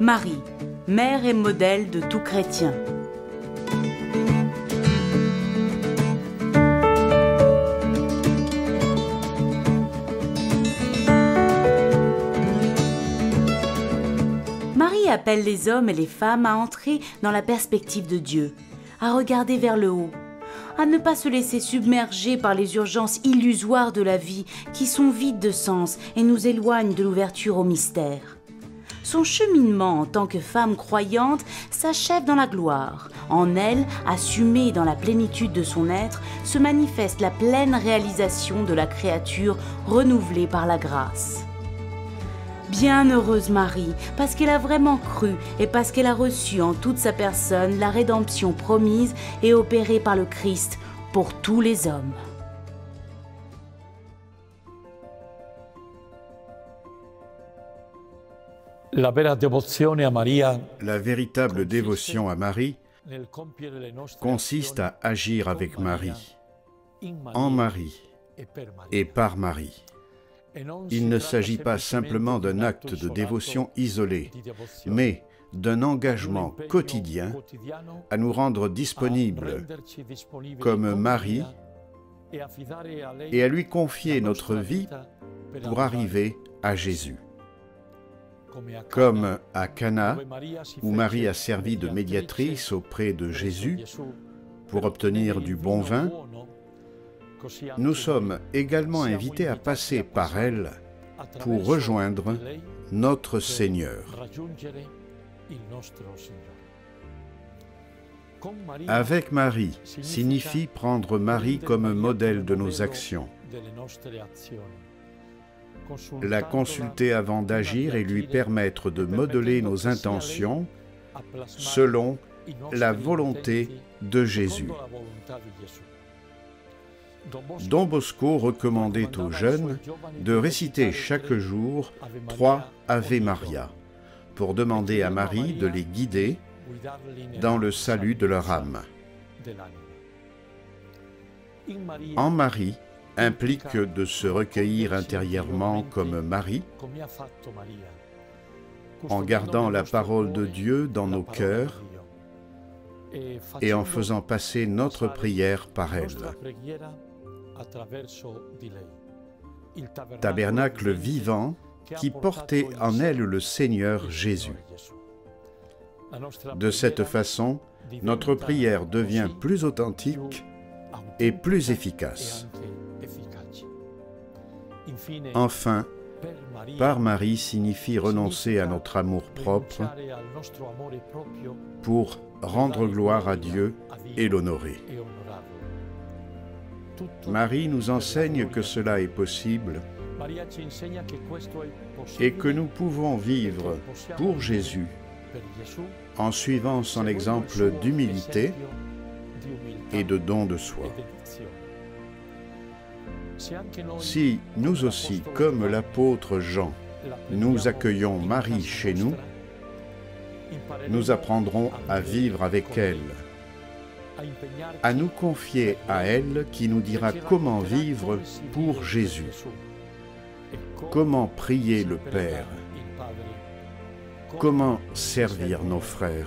Marie, mère et modèle de tout chrétien. Marie appelle les hommes et les femmes à entrer dans la perspective de Dieu, à regarder vers le haut, à ne pas se laisser submerger par les urgences illusoires de la vie qui sont vides de sens et nous éloignent de l'ouverture au mystère. Son cheminement en tant que femme croyante s'achève dans la gloire. En elle, assumée dans la plénitude de son être, se manifeste la pleine réalisation de la créature renouvelée par la grâce. Bienheureuse Marie, parce qu'elle a vraiment cru et parce qu'elle a reçu en toute sa personne la rédemption promise et opérée par le Christ pour tous les hommes. La véritable dévotion à Marie consiste à agir avec Marie, en Marie et par Marie. Il ne s'agit pas simplement d'un acte de dévotion isolé, mais d'un engagement quotidien à nous rendre disponibles comme Marie et à lui confier notre vie pour arriver à Jésus. Comme à Cana, où Marie a servi de médiatrice auprès de Jésus pour obtenir du bon vin, nous sommes également invités à passer par elle pour rejoindre notre Seigneur. Avec Marie signifie prendre Marie comme modèle de nos actions, la consulter avant d'agir et lui permettre de modeler nos intentions selon la volonté de Jésus. Don Bosco recommandait aux jeunes de réciter chaque jour 3 Ave Maria pour demander à Marie de les guider dans le salut de leur âme. En Marie implique de se recueillir intérieurement comme Marie, en gardant la parole de Dieu dans nos cœurs et en faisant passer notre prière par elle. Tabernacle vivant qui portait en elle le Seigneur Jésus. De cette façon, notre prière devient plus authentique et plus efficace. Enfin, par Marie signifie renoncer à notre amour propre pour rendre gloire à Dieu et l'honorer. Marie nous enseigne que cela est possible et que nous pouvons vivre pour Jésus en suivant son exemple d'humilité et de don de soi. Si nous aussi, comme l'apôtre Jean, nous accueillons Marie chez nous, nous apprendrons à vivre avec elle, à nous confier à elle qui nous dira comment vivre pour Jésus, comment prier le Père, comment servir nos frères.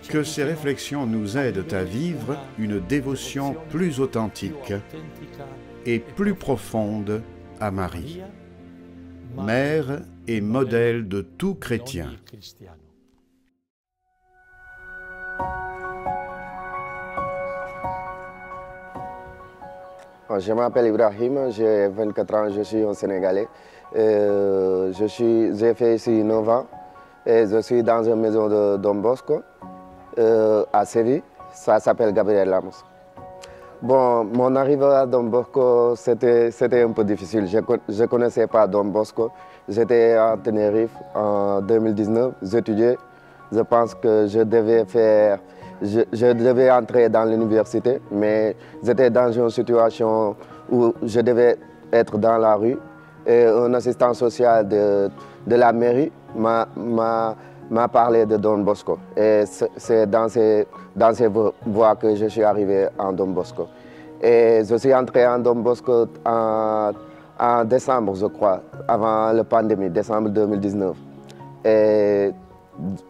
Que ces réflexions nous aident à vivre une dévotion plus authentique et plus profonde à Marie, mère et modèle de tout chrétien. Je m'appelle Ibrahim, j'ai 24 ans, je suis un Sénégalais. J'ai fait ici 9 ans et je suis dans une maison de Don Bosco à Séville. Ça s'appelle Gabriel Lamos. Bon, mon arrivée à Don Bosco, c'était un peu difficile. Je ne connaissais pas Don Bosco. J'étais à Tenerife en 2019, j'étudiais. Je pense que je devais entrer dans l'université, mais j'étais dans une situation où je devais être dans la rue. Et un assistant social de la mairie m'a parlé de Don Bosco. Et c'est dans ces voies que je suis arrivé en Don Bosco. Et je suis entré en Don Bosco en en décembre, je crois, avant la pandémie, décembre 2019. Et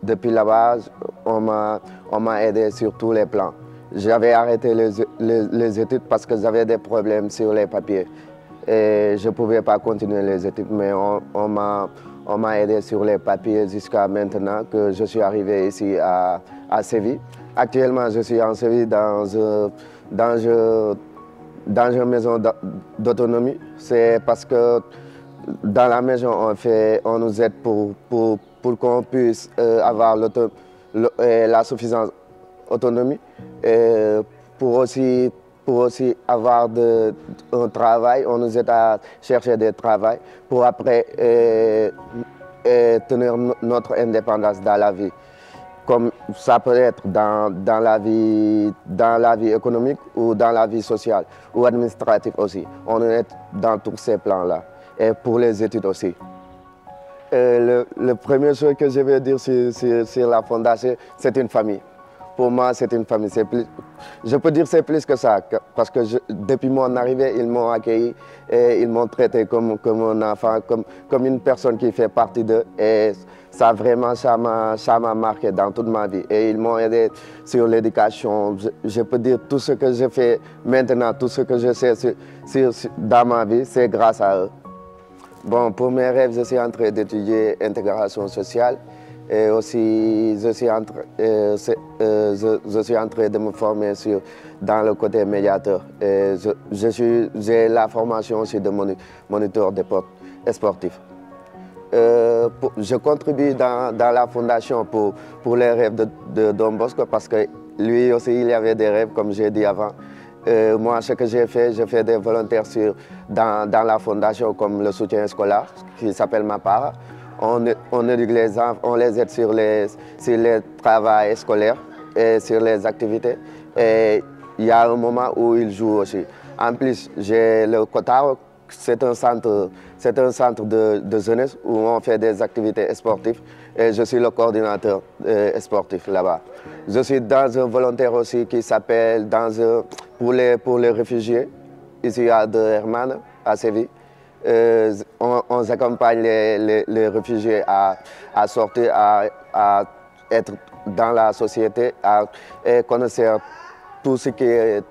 depuis là-bas, on m'a aidé sur tous les plans. J'avais arrêté les études parce que j'avais des problèmes sur les papiers. Et je ne pouvais pas continuer les études, mais on m'a aidé sur les papiers jusqu'à maintenant que je suis arrivé ici à Séville. Actuellement, je suis en Séville dans une maison d'autonomie. C'est parce que dans la maison, on nous aide pour qu'on puisse avoir la suffisante autonomie et pour aussi avoir un travail. On nous aide à chercher des travaux pour après tenir notre indépendance dans la vie. Comme ça peut être dans la vie économique ou dans la vie sociale ou administrative aussi. On est dans tous ces plans-là et pour les études aussi. La première chose que je vais dire sur la fondation, c'est une famille. Pour moi, c'est une famille. Je peux dire que c'est plus que ça, parce que depuis mon arrivée, ils m'ont accueilli et ils m'ont traité comme un enfant, comme une personne qui fait partie d'eux. Et ça m'a marqué dans toute ma vie. Et ils m'ont aidé sur l'éducation. Je peux dire tout ce que je fais maintenant, tout ce que je sais dans ma vie, c'est grâce à eux. Bon, pour mes rêves, je suis en train d'étudier l'intégration sociale. Et aussi, je suis en train de me former dans le côté médiateur. J'ai la formation aussi de moniteur sportif. Je contribue dans la fondation pour les rêves de Don Bosco parce que lui aussi, il avait des rêves, comme j'ai dit avant. Moi, ce que j'ai fait des volontaires dans la fondation comme le soutien scolaire, qui s'appelle MAPARA. On éduque les enfants, on les aide sur les travaux scolaires et sur les activités. Et il y a un moment où ils jouent aussi. En plus, j'ai le Kotaro, c'est un centre de jeunesse où on fait des activités sportives. Et je suis le coordinateur sportif là-bas. Je suis dans un volontaire aussi qui s'appelle pour les réfugiés, ici à De Hermana, à Séville. On accompagne les réfugiés à sortir, à être dans la société, à connaître tout ce qui est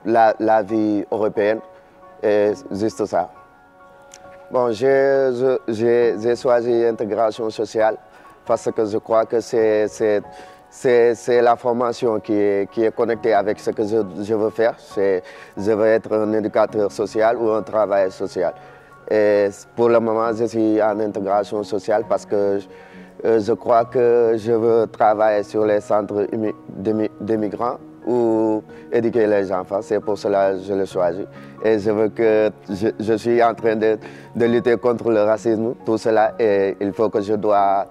la vie européenne. Et juste ça. Bon, j'ai choisi l'intégration sociale parce que je crois que c'est la formation qui est connectée avec ce que je veux faire. Je veux être un éducateur social ou un travailleur social. Et pour le moment, je suis en intégration sociale parce que je crois que je veux travailler sur les centres de migrants ou éduquer les enfants. C'est pour cela que je l'ai choisi. Et je suis en train de lutter contre le racisme, tout cela. Et il faut que je dois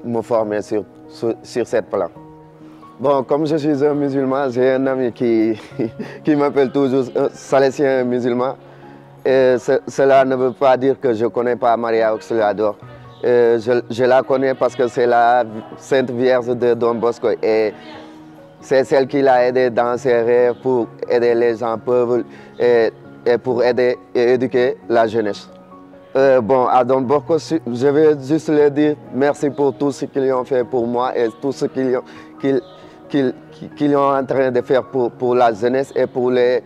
me former sur ce plan. Bon, comme je suis un musulman, j'ai un ami qui m'appelle toujours salésien musulman. Et cela ne veut pas dire que je ne connais pas Maria Auxiliador. Je la connais parce que c'est la Sainte Vierge de Don Bosco. Et c'est celle qui l'a aidé dans ses rêves pour aider les gens pauvres et pour aider et éduquer la jeunesse. Bon, à Don Bosco, je vais juste leur dire merci pour tout ce qu'ils ont fait pour moi et tout ce qu'ils sont en train de faire pour la jeunesse et pour les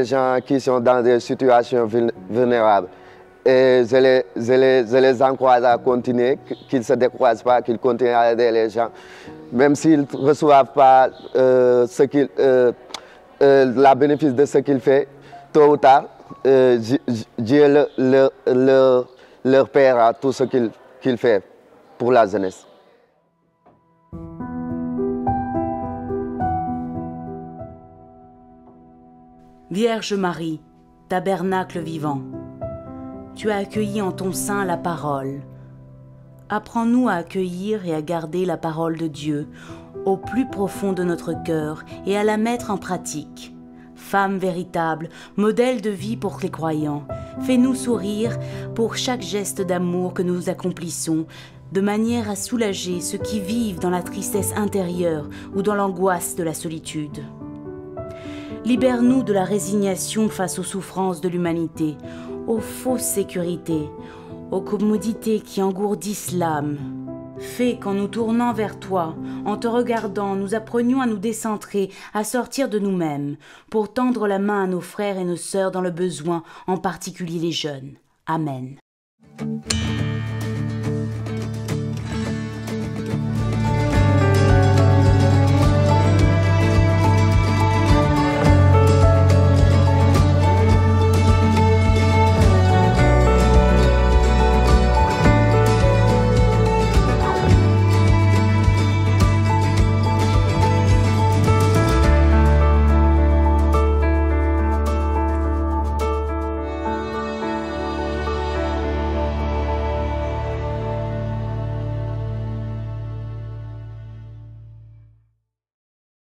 gens qui sont dans des situations vulnérables. Et je les encourage à continuer, qu'ils ne se découragent pas, qu'ils continuent à aider les gens. Même s'ils ne reçoivent pas la bénéfice de ce qu'ils font, tôt ou tard, Dieu leur paiera tout ce qu'il fait pour la jeunesse. Vierge Marie, tabernacle vivant, tu as accueilli en ton sein la parole. Apprends-nous à accueillir et à garder la parole de Dieu au plus profond de notre cœur et à la mettre en pratique. Femme véritable, modèle de vie pour les croyants, fais-nous sourire pour chaque geste d'amour que nous accomplissons, de manière à soulager ceux qui vivent dans la tristesse intérieure ou dans l'angoisse de la solitude. Libère-nous de la résignation face aux souffrances de l'humanité, aux fausses sécurités, aux commodités qui engourdissent l'âme. Fais qu'en nous tournant vers toi, en te regardant, nous apprenions à nous décentrer, à sortir de nous-mêmes, pour tendre la main à nos frères et nos sœurs dans le besoin, en particulier les jeunes. Amen.